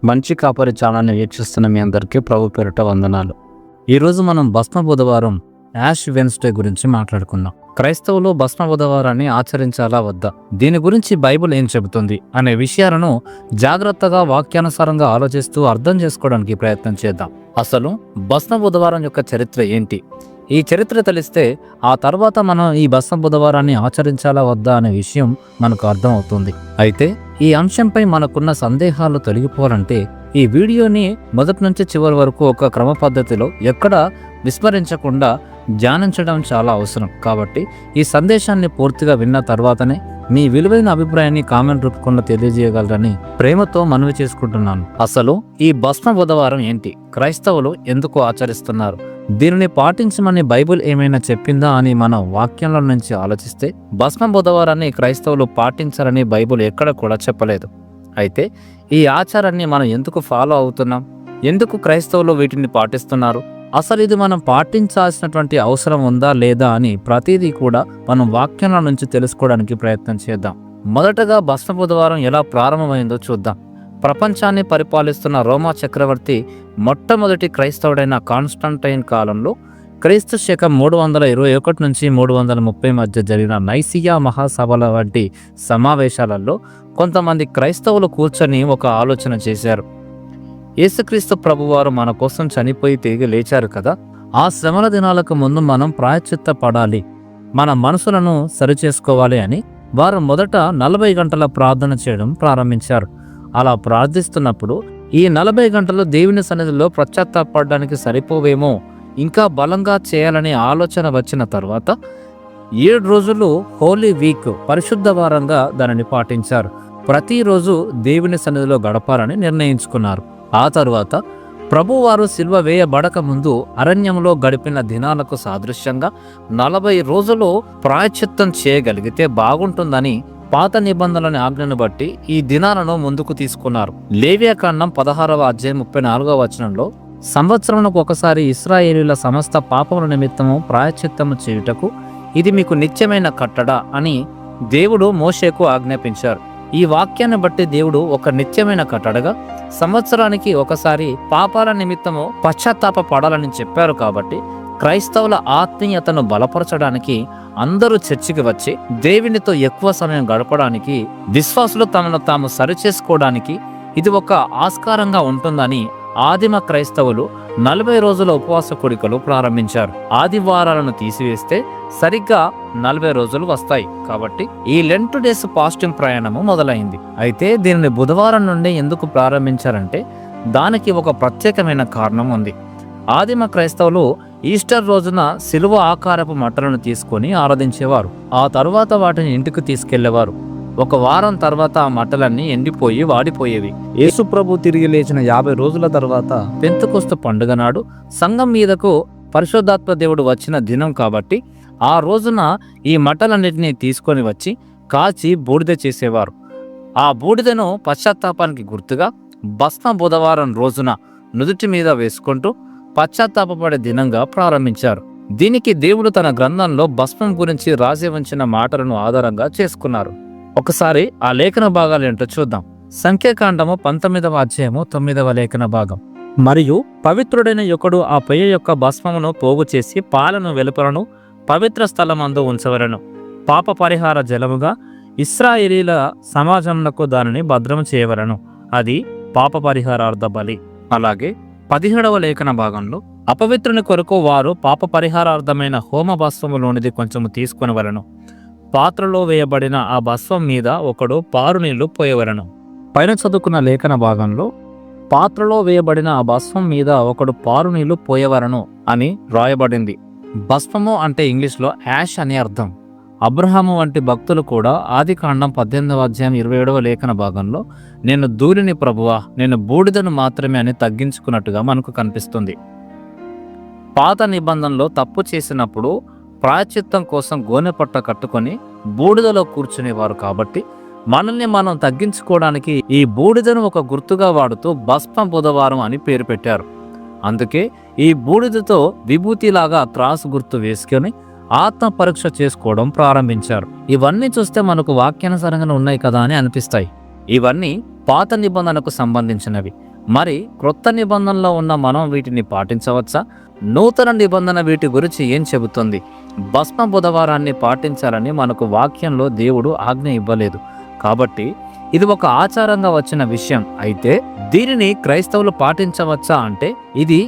మంచి కాపరి ఛానల్ని వీక్షిస్తున్న మీ అందరికీ ప్రభు పేరిట వందనాలు. ఈరోజు మనం భస్మ బుధవారం యాష్ వెన్స్డే గురించి మాట్లాడుకుందాం. క్రైస్తవులు భస్మ బుధవారాన్ని ఆచరించాలా వద్దా, దీని గురించి బైబిల్ ఏం చెబుతుంది అనే విషయాలను జాగ్రత్తగా వాక్యానుసారంగా ఆలోచిస్తూ అర్థం చేసుకోవడానికి ప్రయత్నం చేద్దాం. అసలు భస్మ బుధవారం యొక్క చరిత్ర ఏంటి? ఈ చరిత్ర తెలిస్తే ఆ తర్వాత మనం ఈ భస్మ బుధవారాన్ని ఆచరించాలా వద్దా అనే విషయం మనకు అర్థం అవుతుంది. అయితే ఈ అంశంపై మనకున్న సందేహాలు తొలగిపోవాలంటే ఈ వీడియోని మొదటి నుంచి చివరి వరకు ఒక క్రమ పద్ధతిలో ఎక్కడ విస్మరించకుండా ధ్యానించడం చాలా అవసరం. కాబట్టి ఈ సందేశాన్ని పూర్తిగా విన్న తర్వాతనే మీ విలువైన అభిప్రాయాన్ని కామెంట్ రూపంలో తెలియజేయగలరని ప్రేమతో మనవి చేసుకుంటున్నాను. అసలు ఈ భస్మ బుధవారం ఏంటి? క్రైస్తవులు ఎందుకు ఆచరిస్తున్నారు? దీనిని పాటించమని బైబిల్ ఏమైనా చెప్పిందా అని మనం వాక్యంలో నుంచి ఆలోచిస్తే భస్మ బుధవారాన్ని క్రైస్తవులు పాటించారని బైబిల్ ఎక్కడ కూడా చెప్పలేదు. అయితే ఈ ఆచారాన్ని మనం ఎందుకు ఫాలో అవుతున్నాం? ఎందుకు క్రైస్తవులు వీటిని పాటిస్తున్నారు? అసలు ఇది మనం పాటించాల్సినటువంటి అవసరం ఉందా లేదా అని ప్రతిదీ కూడా మనం వాక్యంలో నుంచి తెలుసుకోవడానికి ప్రయత్నం చేద్దాం. మొదటగా భస్మ బుధవారం ఎలా ప్రారంభమైందో చూద్దాం. ప్రపంచాన్ని పరిపాలిస్తున్న రోమా చక్రవర్తి మొట్టమొదటి క్రైస్తవుడైన కాన్స్టంటైన్ కాలంలో క్రీస్తు శకం 321 నుంచి 330 మధ్య జరిగిన నైసియా మహాసభల వంటి సమావేశాలలో కొంతమంది క్రైస్తవులు కూర్చొని ఒక ఆలోచన చేశారు. యేసుక్రీస్తు ప్రభువారు మన కోసం చనిపోయి తిరిగి లేచారు కదా, ఆ శ్రమల దినాలకు ముందు మనం ప్రాయశ్చిత్త పడాలి, మన మనసులను సరిచేసుకోవాలి అని వారు మొదట 40 గంటల ప్రార్థన చేయడం ప్రారంభించారు. అలా ప్రార్థిస్తున్నప్పుడు ఈ 40 గంటలు దేవుని సన్నిధిలో పశ్చాత్తాపడడానికి సరిపోవేమో, ఇంకా బలంగా చేయాలనే ఆలోచన వచ్చిన తర్వాత 7 రోజులు హోలీ వీక్, పరిశుద్ధ వారంగా దానిని పాటించారు. ప్రతిరోజు దేవుని సన్నిధిలో గడపాలని నిర్ణయించుకున్నారు. ఆ తరువాత ప్రభువారు సిలువ వేయబడక ముందు అరణ్యంలో గడిపిన దినాలకు సాదృశ్యంగా 40 రోజులు ప్రాయశ్చిత్తం చేయగలిగితే బాగుంటుందని పాత నిబంధనల ఆజ్ఞను బట్టి ఈ దినాలను ముందుకు తీసుకున్నారు. లేవియాకాండం 16వ అధ్యాయం 34వ వచనంలో సంవత్సరానికి ఒకసారి ఇశ్రాయేలీయుల సమస్త పాపముల నిమిత్తము ప్రాయశ్చిత్తము చేయుటకు ఇది మీకు నిత్యమైన కట్టడ అని దేవుడు మోషేకు ఆజ్ఞాపించారు. ఈ వాక్యాన్ని బట్టి దేవుడు ఒక నిత్యమైన కట్టడగా సంవత్సరానికి ఒకసారి పాపాల నిమిత్తము పశ్చాత్తాప పడాలని చెప్పారు. కాబట్టి క్రైస్తవుల ఆత్మీయతను బలపరచడానికి అందరూ చర్చికి వచ్చి దేవునితో ఎక్కువ సమయం గడపడానికి, విశ్వాసులు తమను తాము సరిచేసుకోవడానికి ఇది ఒక ఆస్కారంగా ఉంటుందని ఆదిమ క్రైస్తవులు 40 రోజుల ఉపవాస కూడికలు ప్రారంభించారు. ఆదివారాలను తీసివేస్తే సరిగ్గా 40 రోజులు వస్తాయి. కాబట్టి ఈ లెంట్ డేస్ ఫాస్టింగ్ ప్రయాణము మొదలైంది. అయితే దీనిని బుధవారం నుండి ఎందుకు ప్రారంభించారంటే దానికి ఒక ప్రత్యేకమైన కారణం ఉంది. ఆదిమ క్రైస్తవులు ఈస్టర్ రోజున సిలువ ఆకారపు మట్టలను తీసుకొని ఆరాధించేవారు. ఆ తరువాత వాటిని ఇంటికి తీసుకెళ్లేవారు. ఒక వారం తర్వాత ఆ మట్టలన్నీ ఎండిపోయి వాడిపోయేవి. యేసు ప్రభు తిరిగి లేచిన 50 రోజుల తర్వాత పెంతెకొస్తు పండుగ నాడు సంఘం మీదకు పరిశుద్ధాత్మ దేవుడు వచ్చిన దినం కాబట్టి ఆ రోజున ఈ మట్టలన్నిటినీ తీసుకొని వచ్చి కాచి బూడిద చేసేవారు. ఆ బూడిదను పశ్చాత్తాపానికి గుర్తుగా భస్మ బుధవారం రోజున నుదుటి మీద వేసుకుంటూ పశ్చాత్తాపపడే దినంగా ప్రారంభించారు. దీనికి దేవుడు తన గ్రంథంలో భస్మం గురించి రాసి ఉంచిన మాటలను ఆధారంగా చేసుకున్నారు. ఒకసారి ఆ లేఖన భాగాలు ఏంటో చూద్దాం. సంఖ్యాకాండము 19వ అధ్యాయము 9వ లేఖన భాగం. మరియు పవిత్రుడైన ఒకడు ఆ పొయ్యి యొక్క భస్మమును పోగు చేసి పాలను వెలుపలను పవిత్ర స్థలమందు ఉంచవలను. పాప పరిహార జలముగా ఇశ్రాయేలీల సమాజమునకు దానిని భద్రం చేయవలను. అది పాప పరిహారార్థ బలి. అలాగే 17వ లేఖన భాగంలో అపవిత్రుని కొరకు వారు పాప పరిహారార్థమైన హోమ భస్వములోనిది కొంచెము తీసుకొని వలను. పాత్రలో వేయబడిన ఆ భస్వం మీద ఒకడు పారు నీళ్లు పోయవలను. పైన చదువుకున్న లేఖన భాగంలో పాత్రలో వేయబడిన ఆ భస్వం మీద ఒకడు పారు నీళ్లు పోయవలను అని రాయబడింది. భస్మము అంటే ఇంగ్లీష్లో యాష్ అని అర్థం. అబ్రహాము వంటి భక్తులు కూడా ఆదికాండం 18వ అధ్యాయం 27వ లేఖన భాగంలో నేను ధూళిని ప్రభువా, నేను బూడిదను మాత్రమే అని తగ్గించుకున్నట్టుగా మనకు కనిపిస్తుంది. పాత నిబంధనలో తప్పు చేసినప్పుడు ప్రాయశ్చిత్తం కోసం గోనెపట్ట కట్టుకొని బూడిదలో కూర్చునేవారు. కాబట్టి మనల్ని మనం తగ్గించుకోవడానికి ఈ బూడిదను ఒక గుర్తుగా వాడుతూ భస్మ బుధవారం అని పేరు పెట్టారు. అందుకే ఈ బూడిదతో విభూతిలాగా త్రాసు గుర్తు వేసుకొని ఆత్మ పరీక్ష చేసుకోవడం ప్రారంభించారు. ఇవన్నీ చూస్తే మనకు వాక్యానుసారంగా ఉన్నాయి కదా అని అనిపిస్తాయి. ఇవన్నీ పాత నిబంధనకు సంబంధించినవి. మరి క్రొత్త నిబంధనలో ఉన్న మనం వీటిని పాటించవచ్చా? నూతన నిబంధన వీటి గురించి ఏం చెబుతుంది? భస్మ బుధవారాన్ని పాటించాలని మనకు వాక్యంలో దేవుడు ఆజ్ఞ ఇవ్వలేదు. కాబట్టి ఇది ఒక ఆచారంగా వచ్చిన విషయం. అయితే దీనిని క్రైస్తవులు పాటించవచ్చా అంటే ఇది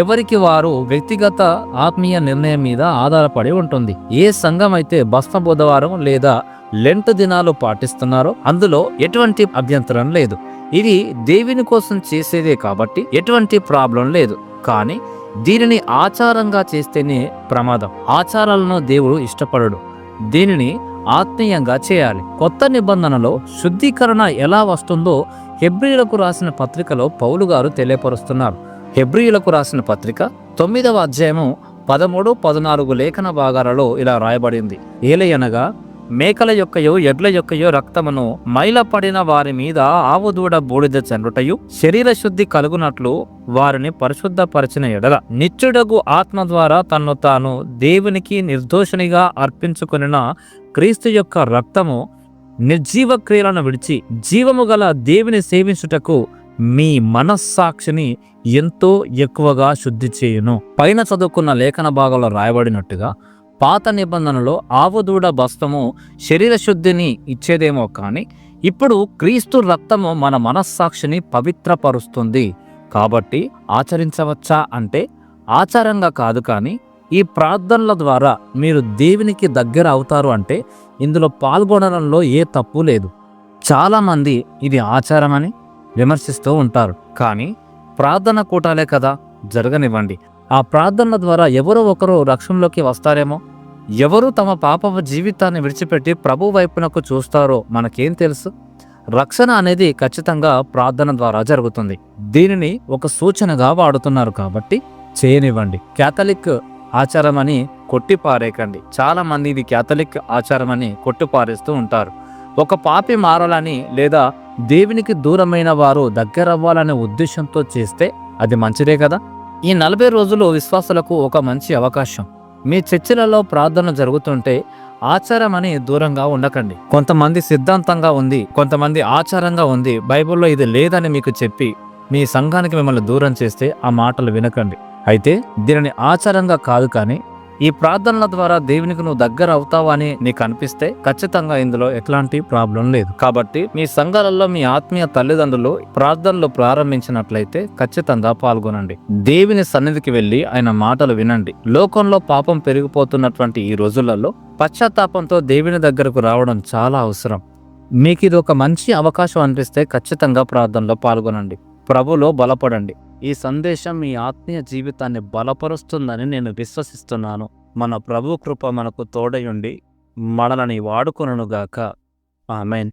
ఎవరికి వారు వ్యక్తిగత ఆత్మీయ నిర్ణయం మీద ఆధారపడి ఉంటుంది. ఏ సంఘం అయితే భస్మ బుధవారం లేదా లెంట్ దినాలు పాటిస్తున్నారో అందులో ఎటువంటి అభ్యంతరం లేదు. ఇది దేవుని కోసం చేసేదే కాబట్టి ఎటువంటి ప్రాబ్లం లేదు. కానీ దీనిని ఆచారంగా చేస్తేనే ప్రమాదం. ఆచారాలను దేవుడు ఇష్టపడడు. దీనిని ఆత్మీయంగా చేయాలి. కొత్త నిబంధనలో శుద్ధీకరణ ఎలా వస్తుందో హెబ్రీయులకు రాసిన పత్రికలో పౌలు గారు తెలియపరుస్తున్నారు. హెబ్రీయులకు రాసిన పత్రిక 9వ అధ్యాయము 13, 14 లేఖన భాగాలలో ఇలా రాయబడింది. ఏలయనగా మేకల యొక్కయో ఎడ్ల యొక్కయో రక్తమును మైలపడిన వారి మీద ఆవుదూడ బూడిద చెండుటయు శరీర శుద్ధి కలుగునట్లు వారిని పరిశుద్ధపరిచిన ఎడల నిత్యుడగు ఆత్మ ద్వారా తన్ను తాను దేవునికి నిర్దోషినిగా అర్పించుకొనిన క్రీస్తు యొక్క రక్తము నిర్జీవ క్రియలను విడిచి జీవము గల దేవుని సేవించుటకు మీ మనస్సాక్షిని ఎంతో ఎక్కువగా శుద్ధి చేయును. పైన చదువుకున్న లేఖన భాగంలో రాయబడినట్టుగా పాత నిబంధనలో ఆవుదూడ బస్తము శరీర శుద్ధిని ఇచ్చేదేమో కానీ ఇప్పుడు క్రీస్తు రక్తము మన మనస్సాక్షిని పవిత్రపరుస్తుంది. కాబట్టి ఆచరించవచ్చా అంటే ఆచారంగా కాదు, కానీ ఈ ప్రార్థనల ద్వారా మీరు దేవునికి దగ్గర అవుతారు అంటే ఇందులో పాల్గొనడంలో ఏ తప్పు లేదు. చాలామంది ఇది ఆచారమని విమర్శిస్తూ ఉంటారు. కానీ ప్రార్థన కూటాలే కదా, జరగనివ్వండి. ఆ ప్రార్థనల ద్వారా ఎవరో ఒకరు రక్షణలోకి వస్తారేమో. ఎవరు తమ పాప జీవితాన్ని విడిచిపెట్టి ప్రభు వైపునకు చూస్తారో మనకేం తెలుసు? రక్షణ అనేది ఖచ్చితంగా ప్రార్థన ద్వారా జరుగుతుంది. దీనిని ఒక సూచనగా వాడుతున్నారు కాబట్టి చేయనివ్వండి. క్యాథలిక్ ఆచారం అని కొట్టిపారేయకండి. చాలా మంది ఇది క్యాథలిక్ ఆచారం అని కొట్టిపారేస్తూ ఉంటారు. ఒక పాపి మారాలని లేదా దేవునికి దూరమైన వారు దగ్గరవ్వాలనే ఉద్దేశంతో చేస్తే అది మంచిదే కదా. ఈ 40 రోజులు విశ్వాసులకు ఒక మంచి అవకాశం. మీ చర్చిలలో ప్రార్థన జరుగుతుంటే ఆచారం అని దూరంగా ఉండకండి. కొంతమంది సిద్ధాంతంగా ఉంది, కొంతమంది ఆచారంగా ఉంది, బైబిల్లో ఇది లేదని మీకు చెప్పి మీ సంఘానికి మిమ్మల్ని దూరం చేస్తే ఆ మాటలు వినకండి. అయితే దీనిని ఆచారంగా కాదు, కానీ ఈ ప్రార్థనల ద్వారా దేవునికి నువ్వు దగ్గర అవుతావు అని నీకు అనిపిస్తే ఖచ్చితంగా ఇందులో ఎట్లాంటి ప్రాబ్లం లేదు. కాబట్టి మీ సంఘాలలో మీ ఆత్మీయ తల్లిదండ్రులు ప్రార్థనలు ప్రారంభించినట్లయితే ఖచ్చితంగా పాల్గొనండి. దేవుని సన్నిధికి వెళ్ళి ఆయన మాటలు వినండి. లోకంలో పాపం పెరిగిపోతున్నటువంటి ఈ రోజులలో పశ్చాత్తాపంతో దేవుని దగ్గరకు రావడం చాలా అవసరం. మీకు ఇది ఒక మంచి అవకాశం అనిపిస్తే ఖచ్చితంగా ప్రార్థనలో పాల్గొనండి. ప్రభులో బలపడండి. ఈ సందేశం మీ ఆత్మీయ జీవితాన్ని బలపరుస్తుందని నేను విశ్వసిస్తున్నాను. మన ప్రభు కృప మనకు తోడయుండి మనల్ని వాడుకొనుగాక. ఆమేన్.